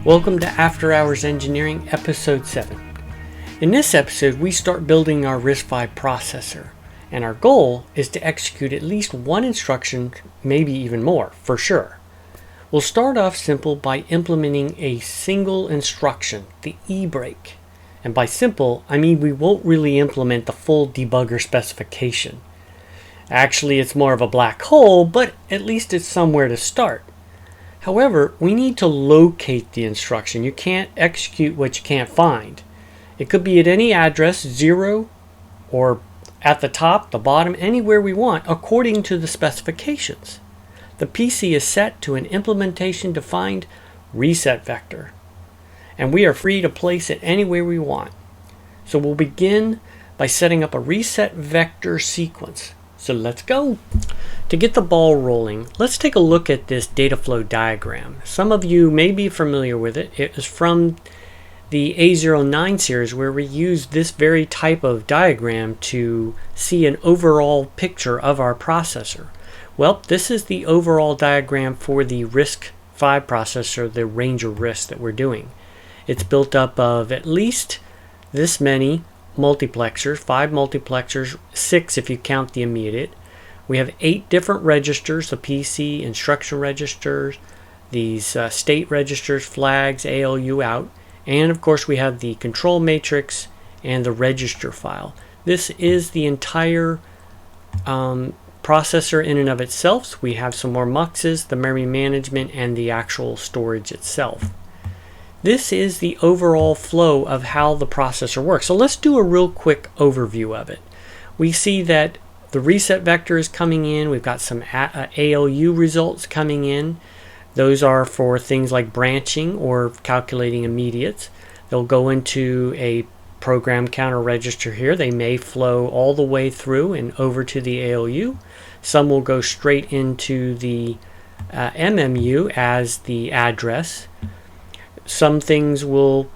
Welcome to After Hours Engineering, Episode 7. In this episode, we start building our RISC-V processor, and our goal is to execute at least one instruction, maybe even more, for sure. We'll start off simple by implementing a single instruction, the EBrake. And by simple, I mean we won't really implement the full debugger specification. Actually, it's more of a black hole, but at least it's somewhere to start. However, we need to locate the instruction. You can't execute what you can't find. It could be at any address, 0, or at the top, the bottom, anywhere we want, according to the specifications. The PC is set to an implementation-defined reset vector, and we are free to place it anywhere we want. So we'll begin by setting up a reset vector sequence. So let's go. To get the ball rolling, let's take a look at this dataflow diagram. Some of you may be familiar with it. It is from the A09 series where we use this very type of diagram to see an overall picture of our processor. Well, this is the overall diagram for the RISC-V processor, the range of RISC that we're doing. It's built up of at least this many multiplexers, 5 multiplexers, 6 if you count the immediate. We have 8 different registers, the PC instruction registers, these state registers, flags, ALU out, and of course we have the control matrix and the register file. This is the entire processor in and of itself. So we have some more muxes, the memory management, and the actual storage itself. This is the overall flow of how the processor works. So let's do a real quick overview of it. We see that the reset vector is coming in. We've got some ALU results coming in. Those are for things like branching or calculating immediates. They'll go into a program counter register here. They may flow all the way through and over to the ALU. Some will go straight into the MMU as the address. Some things will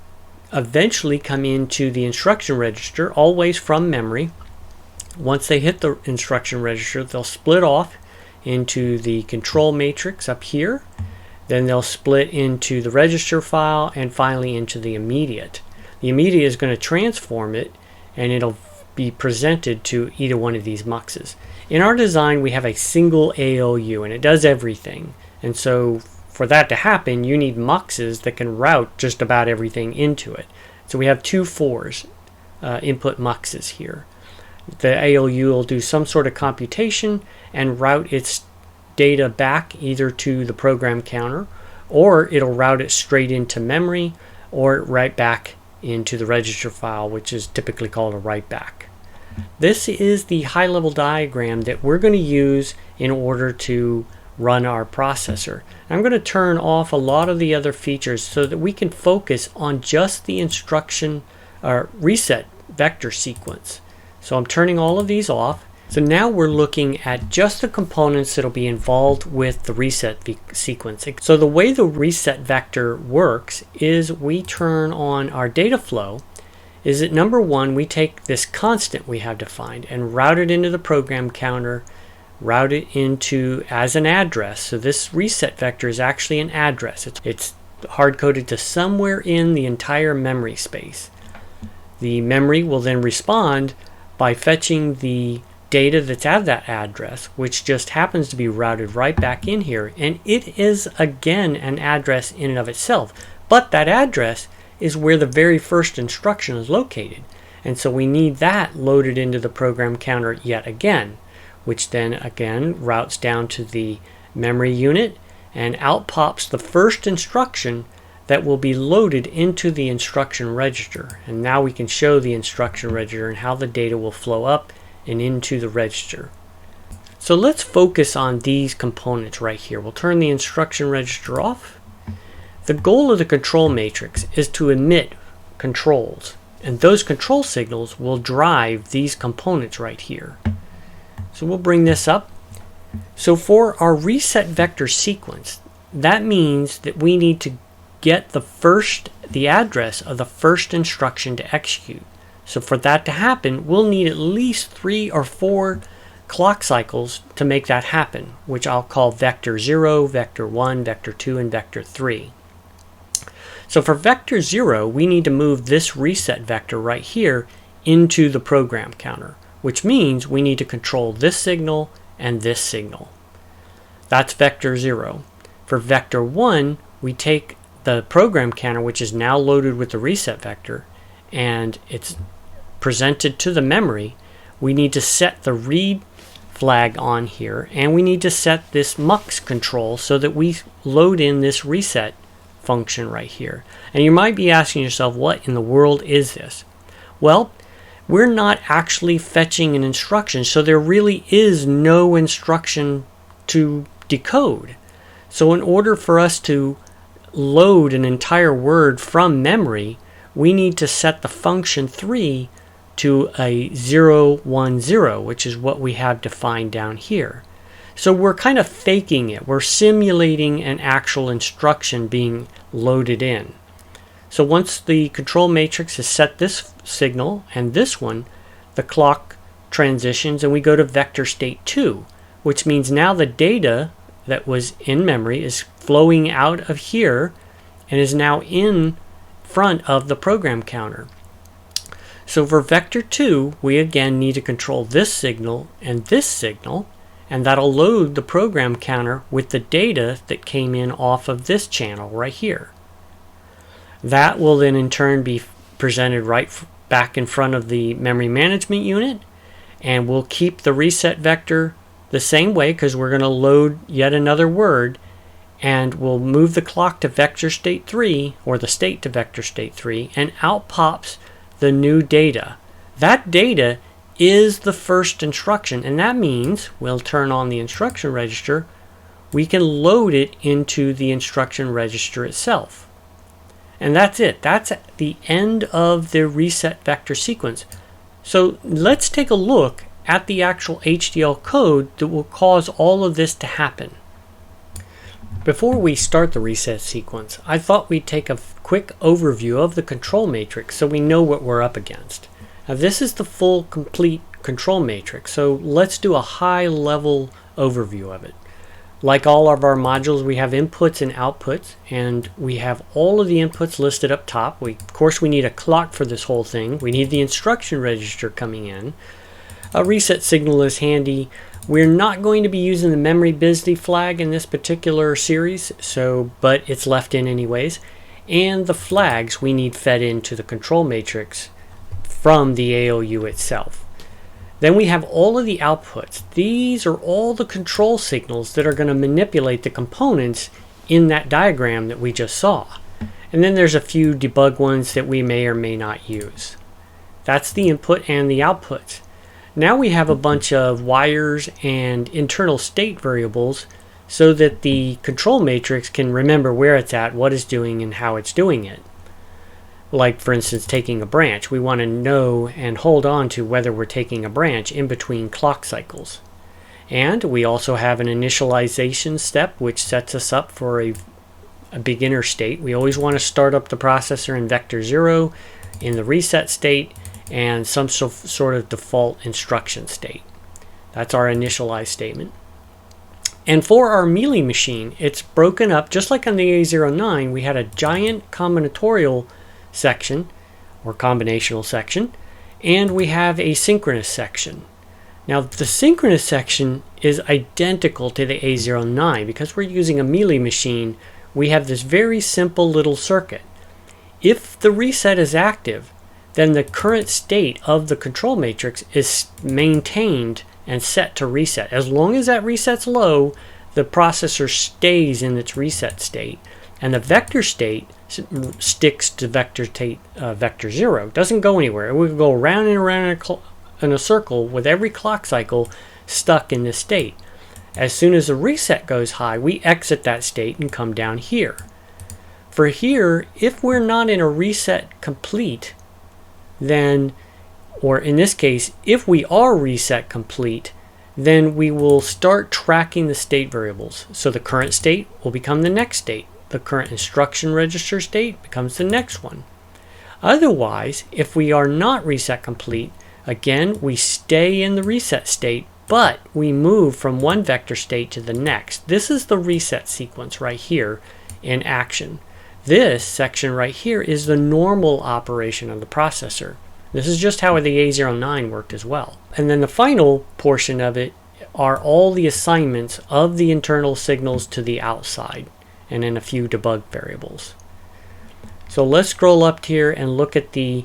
eventually come into the instruction register, always from memory. Once they hit the instruction register, they'll split off into the control matrix up here. Then they'll split into the register file and finally into the immediate. The immediate is going to transform it and it'll be presented to either one of these muxes. In our design, we have a single ALU and it does everything. And so for that to happen, you need muxes that can route just about everything into it. So we have 2 4s, input muxes here. The ALU will do some sort of computation and route its data back either to the program counter, or it'll route it straight into memory, or right back into the register file, which is typically called a write back. This is the high-level diagram that we're going to use in order to run our processor. I'm going to turn off a lot of the other features so that we can focus on just the instruction or reset vector sequence. So I'm turning all of these off. So now we're looking at just the components that will be involved with the reset sequence. So the way the reset vector works is we turn on our data flow. Is that number 1, we take this constant we have defined and route it into the program counter, route it into as an address. So this reset vector is actually an address. It's hard-coded to somewhere in the entire memory space. The memory will then respond by fetching the data that's at that address, which just happens to be routed right back in here. And it is, again, an address in and of itself. But that address is where the very first instruction is located. And so we need that loaded into the program counter yet again, which then again routes down to the memory unit and out pops the first instruction that will be loaded into the instruction register. And now we can show the instruction register and how the data will flow up and into the register. So let's focus on these components right here. We'll turn the instruction register off. The goal of the control matrix is to emit controls, and those control signals will drive these components right here. So we'll bring this up. So for our reset vector sequence, that means that we need to get the address of the first instruction to execute. So for that to happen, we'll need at least 3 or 4 clock cycles to make that happen, which I'll call vector 0, vector 1, vector 2, and vector 3. So for vector 0, we need to move this reset vector right here into the program counter, which means we need to control this signal and this signal. That's vector 0. For vector 1, we take the program counter, which is now loaded with the reset vector, and it's presented to the memory. We need to set the read flag on here, and we need to set this mux control so that we load in this reset function right here. And you might be asking yourself, what in the world is this? Well, we're not actually fetching an instruction, so there really is no instruction to decode. So in order for us to load an entire word from memory, we need to set the function 3 to a 0, 1, 0, which is what we have defined down here. So we're kind of faking it. We're simulating an actual instruction being loaded in. So once the control matrix has set this signal and this one, the clock transitions and we go to vector state 2, which means now the data that was in memory is flowing out of here and is now in front of the program counter. So for vector 2, we again need to control this signal, and that'll load the program counter with the data that came in off of this channel right here. That will then in turn be presented right back in front of the memory management unit, and we'll keep the reset vector the same way because we're going to load yet another word, and we'll move the clock to vector state 3, or the state to vector state 3, and out pops the new data. That data is the first instruction, and that means we'll turn on the instruction register. We can load it into the instruction register itself. And that's it. That's the end of the reset vector sequence. So let's take a look at the actual HDL code that will cause all of this to happen. Before we start the reset sequence, I thought we'd take a quick overview of the control matrix so we know what we're up against. Now this is the full complete control matrix, so let's do a high level overview of it. Like all of our modules, we have inputs and outputs, and we have all of the inputs listed up top. Of course we need a clock for this whole thing. We need the instruction register coming in. A reset signal is handy. We're not going to be using the memory BSD flag in this particular series, but it's left in anyways. And the flags we need fed into the control matrix from the ALU itself. Then we have all of the outputs. These are all the control signals that are going to manipulate the components in that diagram that we just saw. And then there's a few debug ones that we may or may not use. That's the input and the outputs. Now we have a bunch of wires and internal state variables so that the control matrix can remember where it's at, what it's doing, and how it's doing it. Like, for instance, taking a branch. We want to know and hold on to whether we're taking a branch in between clock cycles. And we also have an initialization step which sets us up for a beginner state. We always want to start up the processor in vector 0 in the reset state and some sort of default instruction state. That's our initialize statement. And for our melee machine, it's broken up just like on the A09. We had a giant combinatorial section or combinational section, and we have a synchronous section. Now the synchronous section is identical to the A09 because we're using a melee machine. We have this very simple little circuit. If the reset is active, then the current state of the control matrix is maintained and set to reset. As long as that reset's low, the processor stays in its reset state, and the vector state sticks to vector 0. It doesn't go anywhere. It will go around and around in a circle with every clock cycle stuck in this state. As soon as the reset goes high, we exit that state and come down here. For here, if we're not in a reset complete, then, or in this case, if we are reset complete, then we will start tracking the state variables. So the current state will become the next state. The current instruction register state becomes the next one. Otherwise, if we are not reset complete, again, we stay in the reset state, but we move from one vector state to the next. This is the reset sequence right here in action. This section right here is the normal operation of the processor. This is just how the A09 worked as well. And then the final portion of it are all the assignments of the internal signals to the outside, and then a few debug variables. So let's scroll up here and look at the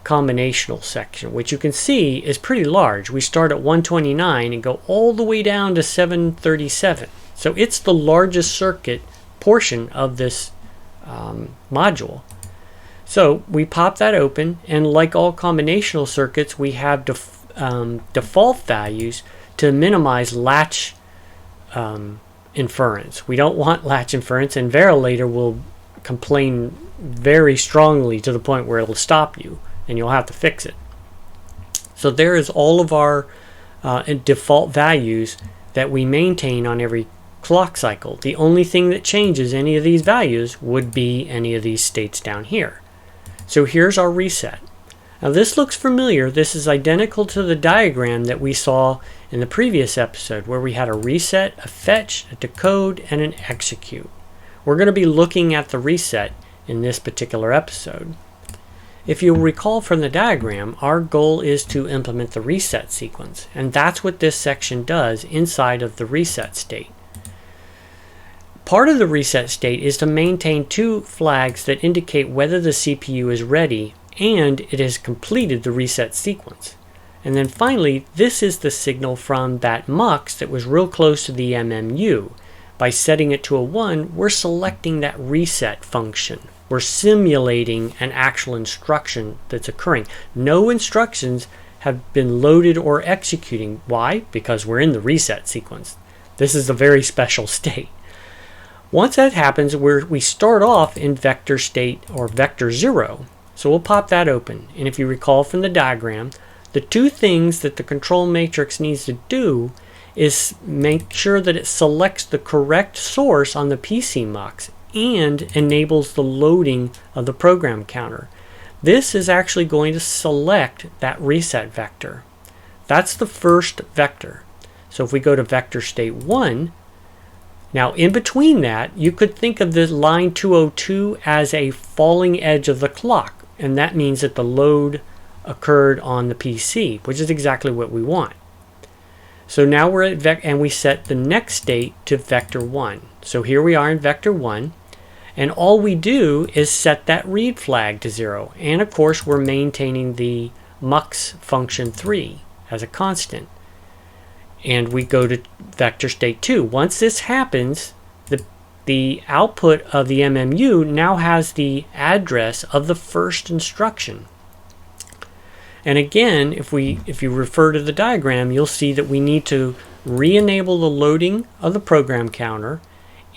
combinational section, which you can see is pretty large. We start at 129 and go all the way down to 737. So it's the largest circuit portion of this module. So we pop that open, and like all combinational circuits, we have default values to minimize latch inference. We don't want latch inference, and Verilator will complain very strongly to the point where it'll stop you, and you'll have to fix it. So there is all of our default values that we maintain on every clock cycle. The only thing that changes any of these values would be any of these states down here. So here's our reset. Now this looks familiar. This is identical to the diagram that we saw in the previous episode, where we had a reset, a fetch, a decode, and an execute. We're going to be looking at the reset in this particular episode. If you'll recall from the diagram, our goal is to implement the reset sequence, and that's what this section does inside of the reset state. Part of the reset state is to maintain two flags that indicate whether the CPU is ready and it has completed the reset sequence. And then finally, this is the signal from that mux that was real close to the MMU. By setting it to a 1, we're selecting that reset function. We're simulating an actual instruction that's occurring. No instructions have been loaded or executing. Why? Because we're in the reset sequence. This is a very special state. Once that happens, we start off in vector state, or vector 0. So we'll pop that open. And if you recall from the diagram, the two things that the control matrix needs to do is make sure that it selects the correct source on the PC mux and enables the loading of the program counter. This is actually going to select that reset vector. That's the first vector. So if we go to vector state 1, now in between that, you could think of this line 202 as a falling edge of the clock, and that means that the load occurred on the PC, which is exactly what we want. So now we're at and we set the next state to vector 1. So here we are in vector 1, and all we do is set that read flag to 0. And of course, we're maintaining the mux function 3 as a constant. And we go to vector state 2. Once this happens, the output of the MMU now has the address of the first instruction. And again, if you refer to the diagram, you'll see that we need to re-enable the loading of the program counter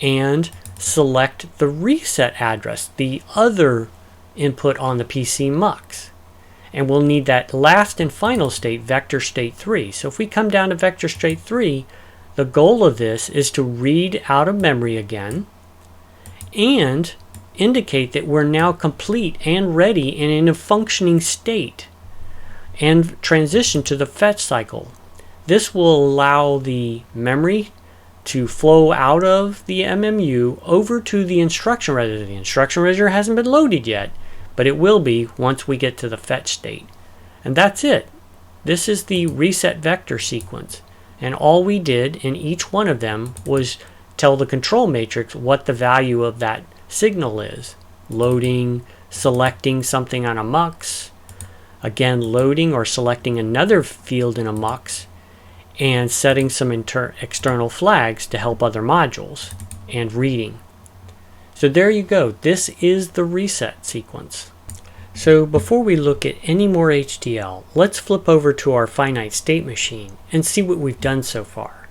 and select the reset address, the other input on the PC mux. And we'll need that last and final state, vector state 3. So if we come down to vector state 3, the goal of this is to read out of memory again and indicate that we're now complete and ready and in a functioning state, and transition to the fetch cycle. This will allow the memory to flow out of the MMU over to the instruction register. The instruction register hasn't been loaded yet, but it will be once we get to the fetch state. And that's it. This is the reset vector sequence. And all we did in each one of them was tell the control matrix what the value of that signal is. Loading, selecting something on a mux, again loading or selecting another field in a mux, and setting some external flags to help other modules, and reading. So there you go. This is the reset sequence. So before we look at any more HDL, let's flip over to our finite state machine and see what we've done so far.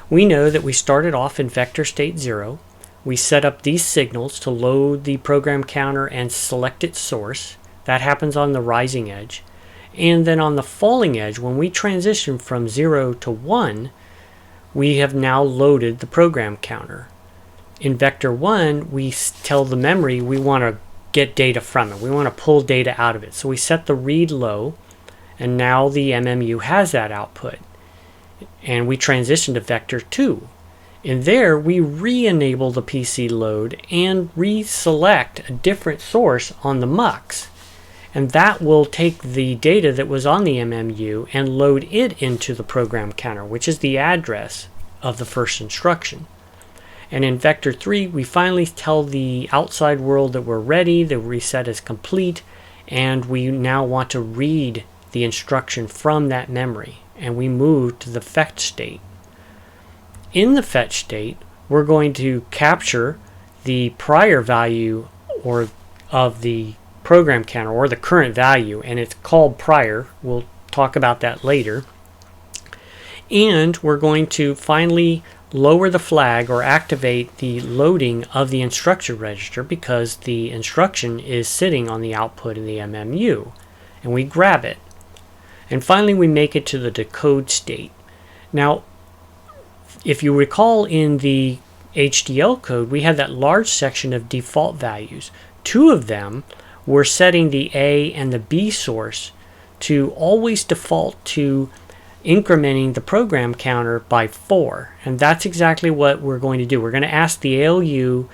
We know that we started off in vector state 0. We set up these signals to load the program counter and select its source. That happens on the rising edge. And then on the falling edge, when we transition from 0 to 1, we have now loaded the program counter. In vector 1, we tell the memory we want to get data from it. We want to pull data out of it. So we set the read low, and now the MMU has that output. And we transition to vector 2. In there, we re-enable the PC load and reselect a different source on the mux. And that will take the data that was on the MMU and load it into the program counter, which is the address of the first instruction. And in vector 3, we finally tell the outside world that we're ready, the reset is complete, and we now want to read the instruction from that memory. And we move to the fetch state. In the fetch state, we're going to capture the prior value of the program counter, or the current value, and it's called prior. We'll talk about that later. And we're going to finally lower the flag or activate the loading of the instruction register because the instruction is sitting on the output in the MMU, and we grab it. And finally we make it to the decode state. Now, if you recall, in the HDL code we had that large section of default values. Two of them were setting the A and the B source to always default to incrementing the program counter by 4, and that's exactly what we're going to do. We're going to ask the ALU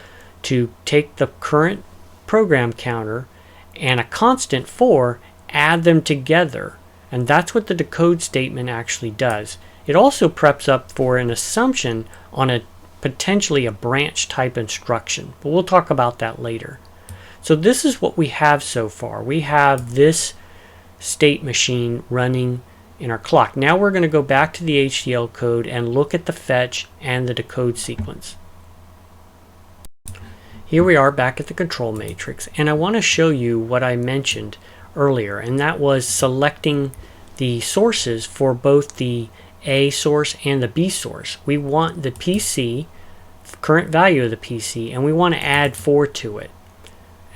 to take the current program counter and a constant 4, add them together, and that's what the decode statement actually does. It also preps up for an assumption on a potentially a branch type instruction, but we'll talk about that later. So this is what we have so far. We have this state machine running in our clock. Now we're going to go back to the HDL code and look at the fetch and the decode sequence. Here we are back at the control matrix, and I want to show you what I mentioned earlier, and that was selecting the sources for both the A source and the B source. We want the PC, current value of the PC, and we want to add 4 to it.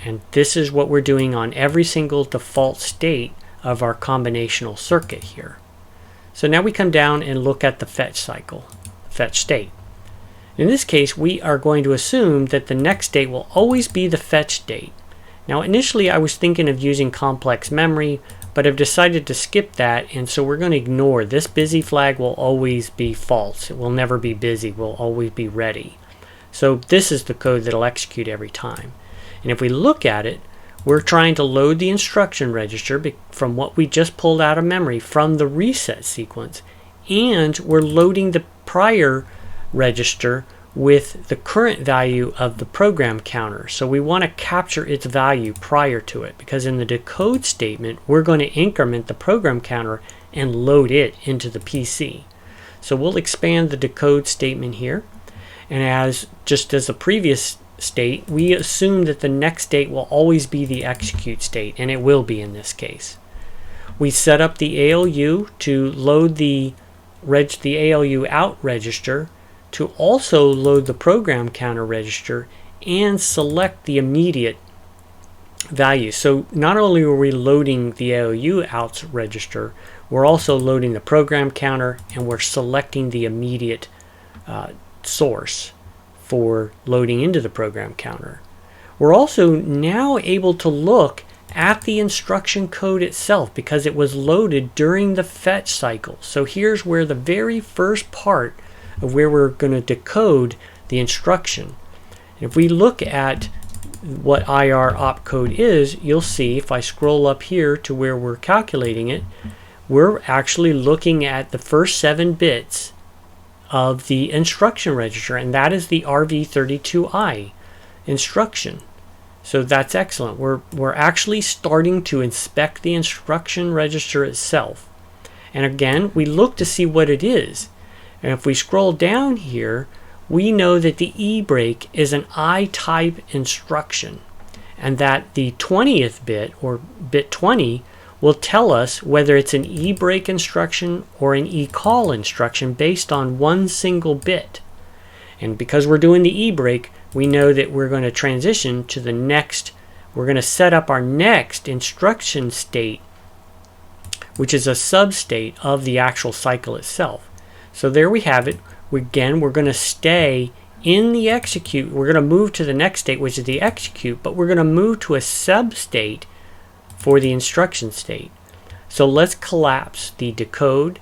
And this is what we're doing on every single default state of our combinational circuit here. So now we come down and look at the fetch cycle, fetch state. In this case, we are going to assume that the next state will always be the fetch state. Now initially I was thinking of using complex memory, but I've decided to skip that, and so we're going to ignore this busy flag. Will always be false. It will never be busy, will always be ready. So this is the code that will execute every time. And if we look at it, we're trying to load the instruction register from what we just pulled out of memory from the reset sequence, and we're loading the prior register with the current value of the program counter. So we want to capture its value prior to it, because in the decode statement we're going to increment the program counter and load it into the PC. So we'll expand the decode statement here, and just as the previous state, we assume that the next state will always be the execute state, and it will be in this case. We set up the ALU to load the ALU out register to also load the program counter register and select the immediate value. So not only are we loading the ALU out register, we're also loading the program counter, and we're selecting the immediate source for loading into the program counter. We're also now able to look at the instruction code itself because it was loaded during the fetch cycle. So here's where the very first part of where we're going to decode the instruction. If we look at what IR opcode is, you'll see if I scroll up here to where we're calculating it, we're actually looking at the first 7 bits of the instruction register, and that is the RV32I instruction. So that's excellent. We're actually starting to inspect the instruction register itself. And again, we look to see what it is. And if we scroll down here, we know that the EBrake is an I-type instruction, and that the 20th bit, or bit 20, will tell us whether it's an EBrake instruction or an eCall instruction based on one single bit. And because we're doing the EBrake, we know that we're going to transition to the next, we're going to set up our next instruction state, which is a substate of the actual cycle itself. So there we have it. Again, we're going to stay in the execute. We're going to move to the next state, which is the execute, but we're going to move to a substate for the instruction state. So let's collapse the decode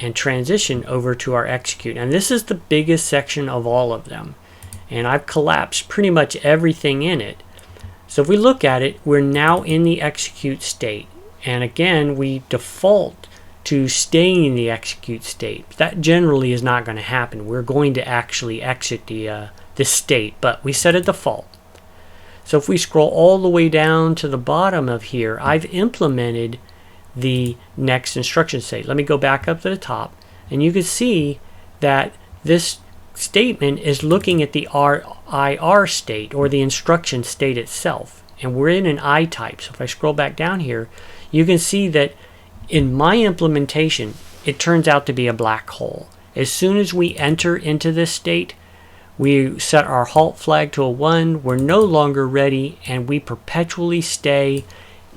and transition over to our execute. And this is the biggest section of all of them. And I've collapsed pretty much everything in it. So if we look at it, we're now in the execute state. And again, we default to staying in the execute state. That generally is not going to happen. We're going to actually exit this state, but we set a default. So if we scroll all the way down to the bottom of here, I've implemented the next instruction state. Let me go back up to the top, and you can see that this statement is looking at the IR state, or the instruction state itself, and we're in an I type. So if I scroll back down here, you can see that in my implementation, it turns out to be a black hole. As soon as we enter into this state, we set our halt flag to a 1, we're no longer ready, and we perpetually stay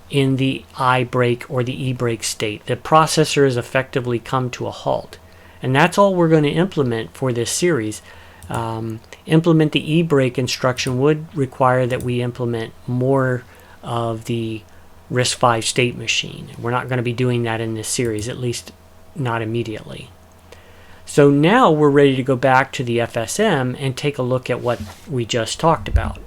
in the EBrake or the EBrake state. The processor has effectively come to a halt. And that's all we're going to implement for this series. Implement the EBrake instruction would require that we implement more of the RISC-V state machine. We're not going to be doing that in this series, at least not immediately. So now we're ready to go back to the FSM and take a look at what we just talked about.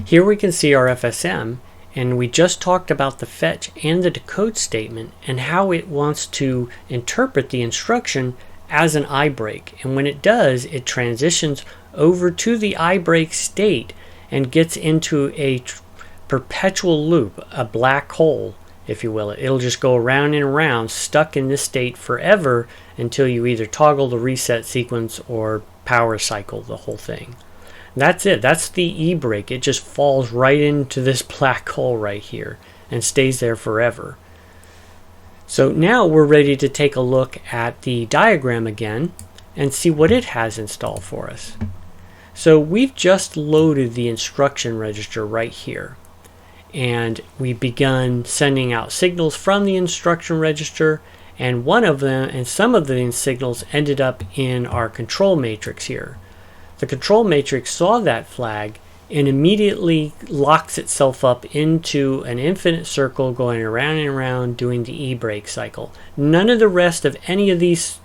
Here we can see our FSM, and we just talked about the fetch and the decode statement and how it wants to interpret the instruction as an EBrake. And when it does, it transitions over to the EBrake state and gets into a perpetual loop, a black hole, if you will. It'll just go around and around, stuck in this state forever until you either toggle the reset sequence or power cycle the whole thing. That's it. That's the EBrake. It just falls right into this black hole right here and stays there forever. So now we're ready to take a look at the diagram again and see what it has installed for us. So we've just loaded the instruction register right here, and we've begun sending out signals from the instruction register, and one of them and some of the signals ended up in our control matrix here. The control matrix saw that flag and immediately locks itself up into an infinite circle going around and around doing the EBrake cycle. None of the rest of any of these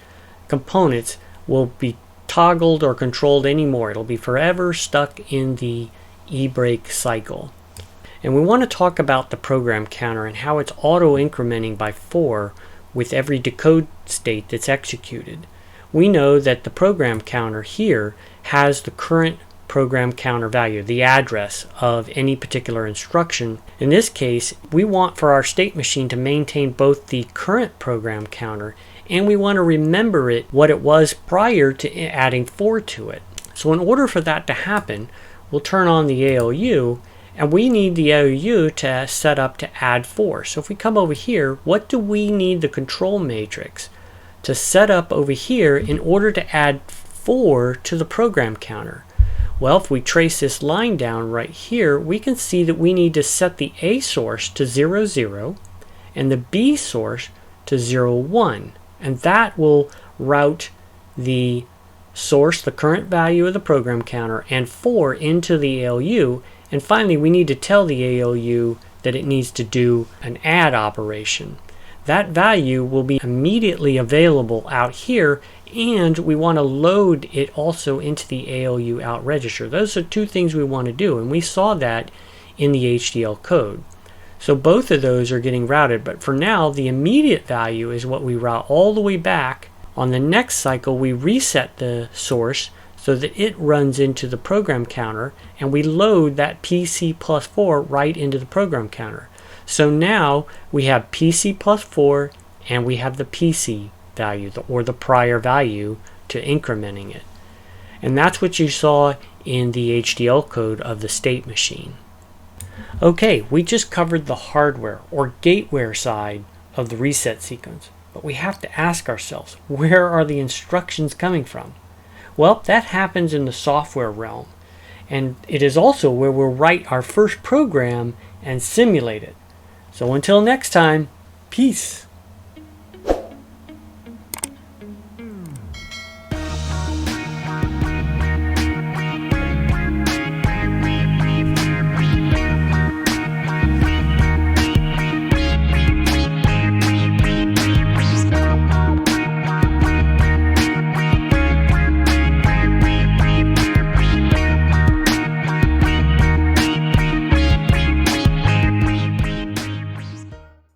components will be toggled or controlled anymore. It'll be forever stuck in the EBrake cycle. And we want to talk about the program counter and how it's auto incrementing by 4 with every decode state that's executed. We know that the program counter here has the current program counter value, the address of any particular instruction. In this case, we want for our state machine to maintain both the current program counter, and we want to remember it what it was prior to adding 4 to it. So in order for that to happen, we'll turn on the ALU, and we need the ALU to set up to add 4. So if we come over here, what do we need the control matrix to set up over here in order to add 4 to the program counter? Well, if we trace this line down right here, we can see that we need to set the A source to 0, 0 and the B source to 0, 1. And that will route the source, the current value of the program counter, and 4 into the ALU. And finally, we need to tell the ALU that it needs to do an add operation. That value will be immediately available out here, and we want to load it also into the ALU out register. Those are 2 things we want to do, and we saw that in the HDL code. So both of those are getting routed, but for now the immediate value is what we route all the way back. On the next cycle, we reset the source so that it runs into the program counter, and we load that PC plus 4 right into the program counter. So now we have PC plus 4 and we have the PC value, or the prior value, to incrementing it. And that's what you saw in the HDL code of the state machine. Okay, we just covered the hardware or gateware side of the reset sequence, but we have to ask ourselves, where are the instructions coming from? Well, that happens in the software realm, and it is also where we'll write our first program and simulate it. So until next time, peace.